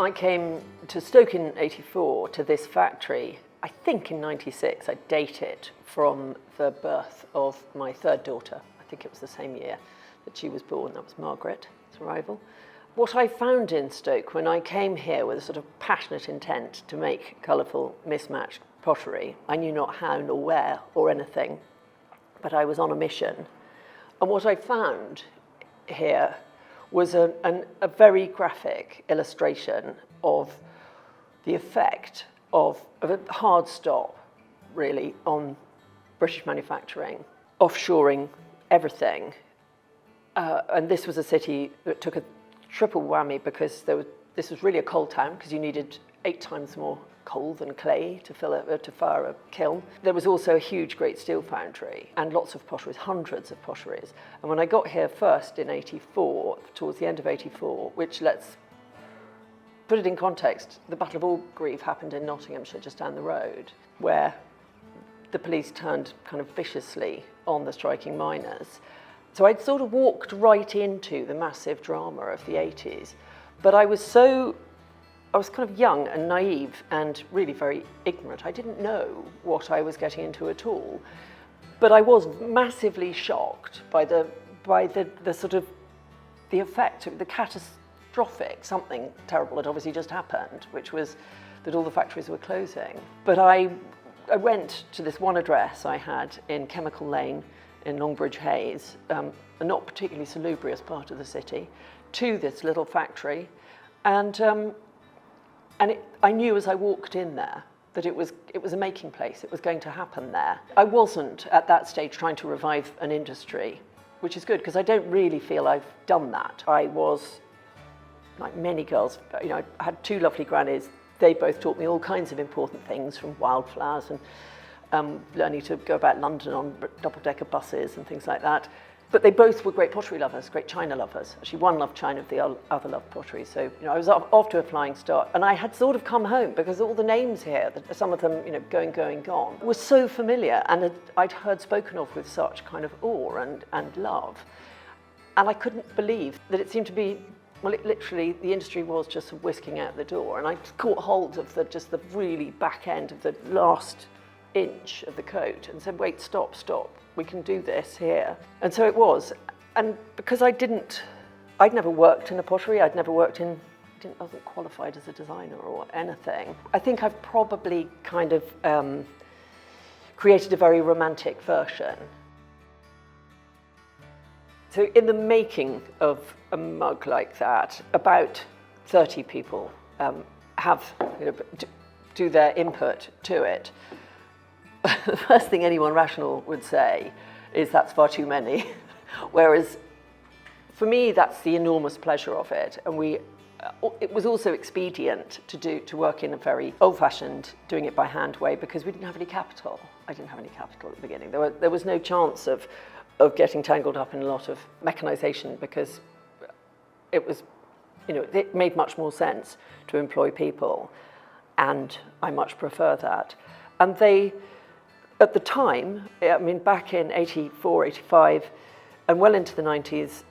I came to Stoke in '84 to this factory, I think in '96. I date it from the birth of my third daughter. I think it was the same year that she was born. That was Margaret's arrival. What I found in Stoke when I came here with a sort of passionate intent to make colourful, mismatched pottery, I knew not how nor where or anything, but I was on a mission. And what I found here was a very graphic illustration of the effect of a hard stop, really, on British manufacturing, offshoring everything. And this was a city that took a triple whammy because this was really a coal town because you needed 8 times more coal than clay to fire a kiln. There was also a huge great steel foundry and lots of potteries, hundreds of potteries. And when I got here first in '84, towards the end of '84, which, let's put it in context, the Battle of Orgreave happened in Nottinghamshire, just down the road, where the police turned kind of viciously on the striking miners. So I'd sort of walked right into the massive drama of the '80s, but I was kind of young and naive and really very ignorant. I didn't know what I was getting into at all, but I was massively shocked by the sort of the effect of the catastrophic, something terrible had obviously just happened, which was that all the factories were closing. But I went to this one address I had in Chemical Lane in Longbridge Hayes, a not particularly salubrious part of the city, to this little factory, and I knew as I walked in there that it was a making place. It was going to happen there. I wasn't at that stage trying to revive an industry, which is good because I don't really feel I've done that. I was, like many girls, I had 2 lovely grannies. They both taught me all kinds of important things, from wildflowers and learning to go about London on double-decker buses and things like that. But they both were great pottery lovers, great china lovers. Actually, one loved china, the other loved pottery. So, I was off to a flying start. And I had sort of come home because all the names here, some of them, going, gone, were so familiar and I'd heard spoken of with such kind of awe and love. And I couldn't believe that it seemed to be, well, literally, the industry was just whisking out the door. And I caught hold of the really back end of the last inch of the coat and said, wait, stop. We can do this here. And so it was. And because I'd never worked in a pottery, I wasn't qualified as a designer or anything. I think I've probably kind of created a very romantic version. So in the making of a mug like that, about 30 people do their input to it. The first thing anyone rational would say is that's far too many. Whereas for me, that's the enormous pleasure of it. And it was also expedient to work in a very old-fashioned, doing it by hand way because we didn't have any capital. I didn't have any capital at the beginning. There was no chance of getting tangled up in a lot of mechanization because it was, it made much more sense to employ people. And I much prefer that. And at the time, back in '84, '85, and well into the '90s,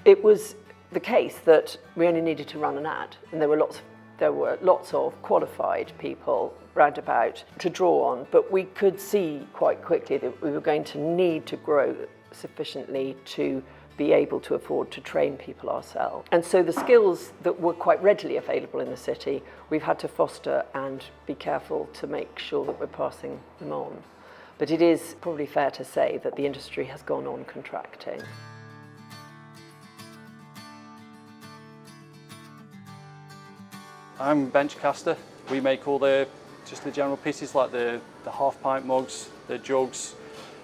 it was the case that we only needed to run an ad, and there were lots of qualified people round about to draw on, but we could see quite quickly that we were going to need to grow sufficiently to be able to afford to train people ourselves. And so the skills that were quite readily available in the city, we've had to foster and be careful to make sure that we're passing them on. But it is probably fair to say that the industry has gone on contracting. I'm bench caster. We make all the general pieces like the half-pint mugs, the jugs,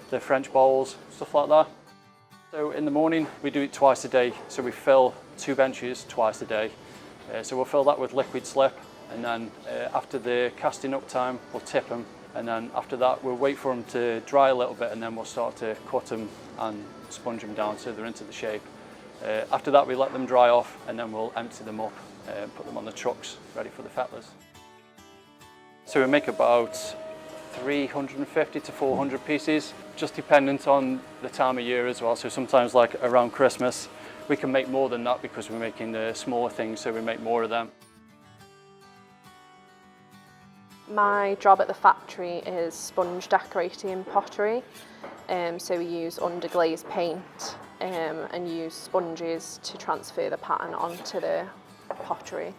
the French bowls, stuff like that. So in the morning we do it twice a day, so we fill 2 benches twice a day. So we'll fill that with liquid slip, and then after the casting up time we'll tip them, and then after that we'll wait for them to dry a little bit, and then we'll start to cut them and sponge them down so they're into the shape. After that we let them dry off, and then we'll empty them up and put them on the trucks ready for the fettlers. So we make about 350 to 400 pieces, just dependent on the time of year as well. So sometimes, like around Christmas, we can make more than that because we're making the smaller things, so we make more of them. My job at the factory is sponge decorating pottery. So we use underglaze paint and use sponges to transfer the pattern onto the pottery.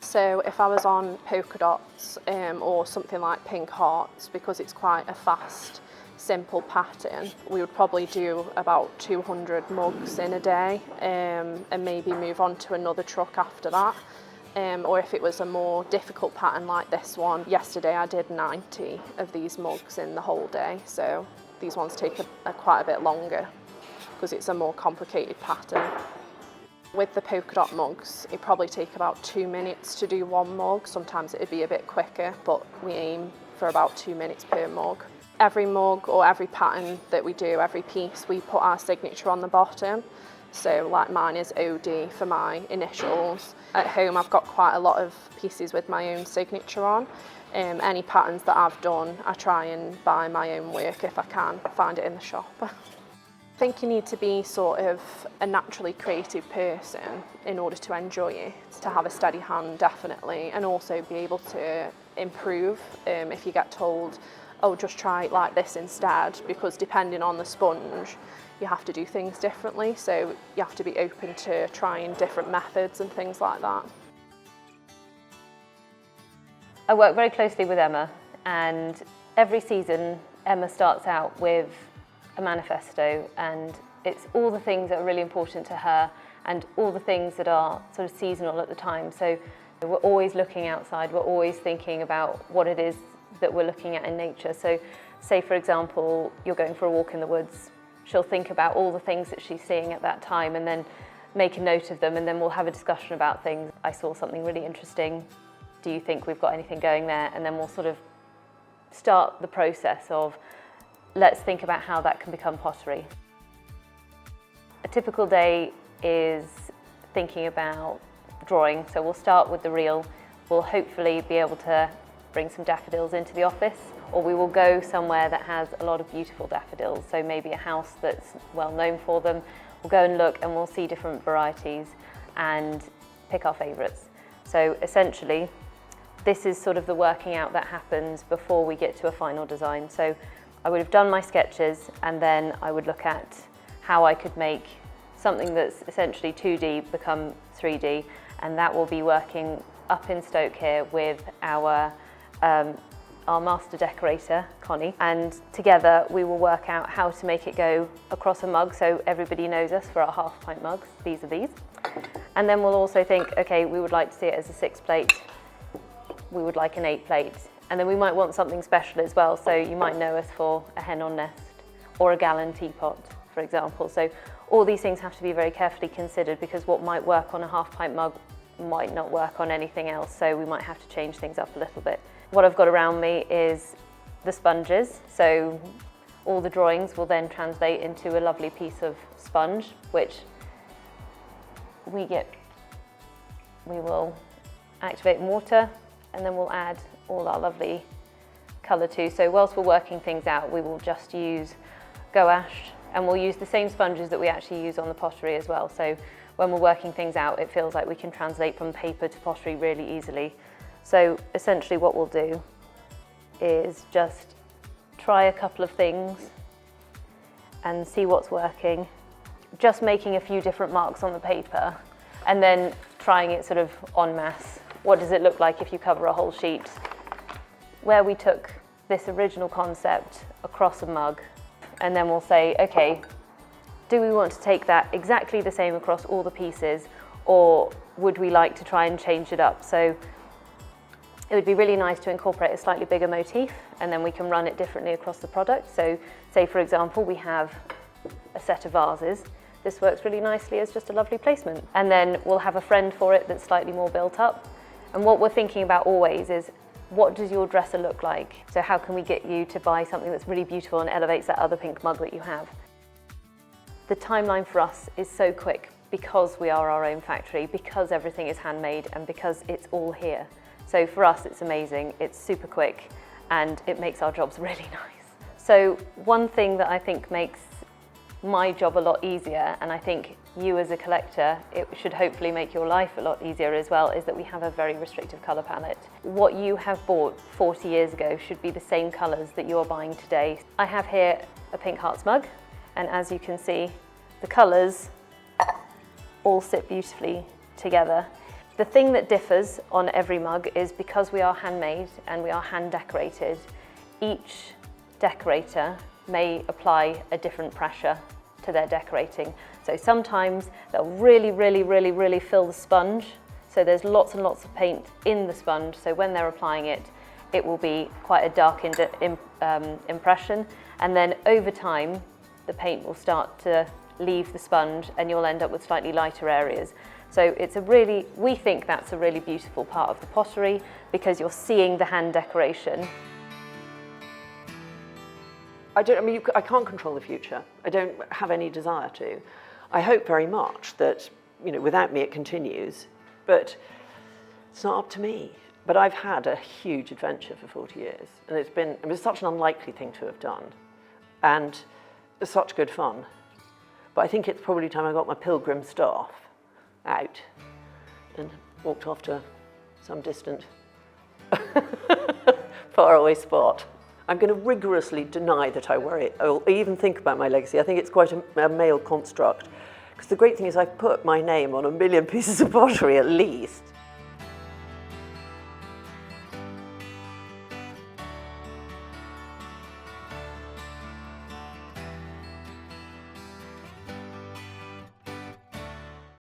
So if I was on polka dots or something like pink hearts, because it's quite a fast, simple pattern, we would probably do about 200 mugs in a day and maybe move on to another truck after that. Or if it was a more difficult pattern like this one, yesterday I did 90 of these mugs in the whole day, so these ones take quite a bit longer because it's a more complicated pattern. With the polka dot mugs, it probably take about 2 minutes to do one mug. Sometimes it'd be a bit quicker, but we aim for about 2 minutes per mug. Every mug or every pattern that we do, every piece, we put our signature on the bottom. So like mine is OD for my initials. At home I've got quite a lot of pieces with my own signature on. Any patterns that I've done, I try and buy my own work if I can find it in the shop. I think you need to be sort of a naturally creative person in order to enjoy it, to have a steady hand definitely, and also be able to improve if you get told, oh, just try it like this instead, because depending on the sponge, you have to do things differently, so you have to be open to trying different methods and things like that. I work very closely with Emma, and every season Emma starts out with a manifesto, and it's all the things that are really important to her and all the things that are sort of seasonal at the time. So we're always looking outside, we're always thinking about what it is that we're looking at in nature. So say for example, you're going for a walk in the woods, she'll think about all the things that she's seeing at that time and then make a note of them, and then we'll have a discussion about things. I saw something really interesting, do you think we've got anything going there? And then we'll sort of start the process of let's think about how that can become pottery. A typical day is thinking about drawing, so we'll start with the reel. We'll hopefully be able to bring some daffodils into the office, or we will go somewhere that has a lot of beautiful daffodils, so maybe a house that's well known for them. We'll go and look and we'll see different varieties and pick our favourites. So essentially, this is sort of the working out that happens before we get to a final design. So I would have done my sketches and then I would look at how I could make something that's essentially 2D become 3D, and that will be working up in Stoke here with our master decorator, Connie, and together we will work out how to make it go across a mug so everybody knows us for our half-pint mugs. These are these. And then we'll also think, okay, we would like to see it as a 6 plate, we would like an 8 plate, and then we might want something special as well, so you might know us for a hen on nest or a gallon teapot, for example. So all these things have to be very carefully considered, because what might work on a half-pint mug might not work on anything else, so we might have to change things up a little bit. What I've got around me is the sponges, so all the drawings will then translate into a lovely piece of sponge, which we will activate in water, and then we'll add all our lovely colour to. So whilst we're working things out, we will just use gouache, and we'll use the same sponges that we actually use on the pottery as well. So when we're working things out, it feels like we can translate from paper to pottery really easily. So essentially what we'll do is just try a couple of things and see what's working. Just making a few different marks on the paper and then trying it sort of en masse. What does it look like if you cover a whole sheet? Where we took this original concept across a mug, and then we'll say, okay, do we want to take that exactly the same across all the pieces, or would we like to try and change it up? So it would be really nice to incorporate a slightly bigger motif, and then we can run it differently across the product. So say for example, we have a set of vases. This works really nicely as just a lovely placement. And then we'll have a friend for it that's slightly more built up. And what we're thinking about always is, what does your dresser look like? So how can we get you to buy something that's really beautiful and elevates that other pink mug that you have? The timeline for us is so quick because we are our own factory, because everything is handmade, and because it's all here. So for us, it's amazing, it's super quick, and it makes our jobs really nice. So one thing that I think makes my job a lot easier, and I think you as a collector, it should hopefully make your life a lot easier as well, is that we have a very restrictive colour palette. What you have bought 40 years ago should be the same colours that you're buying today. I have here a Pink Hearts mug, and as you can see, the colours all sit beautifully together. The thing that differs on every mug is because we are handmade and we are hand decorated, each decorator may apply a different pressure to their decorating. So sometimes they'll really fill the sponge, so there's lots and lots of paint in the sponge, so when they're applying it, it will be quite a dark impression, and then over time the paint will start to leave the sponge and you'll end up with slightly lighter areas. So we think that's a really beautiful part of the pottery, because you're seeing the hand decoration. I can't control the future. I don't have any desire to. I hope very much that, without me it continues, but it's not up to me. But I've had a huge adventure for 40 years, and it's such an unlikely thing to have done, and it's such good fun. But I think it's probably time I got my pilgrim staff out and walked off to some distant, faraway spot. I'm going to rigorously deny that I worry or even think about my legacy. I think it's quite a male construct. Because the great thing is I've put my name on 1 million pieces of pottery at least.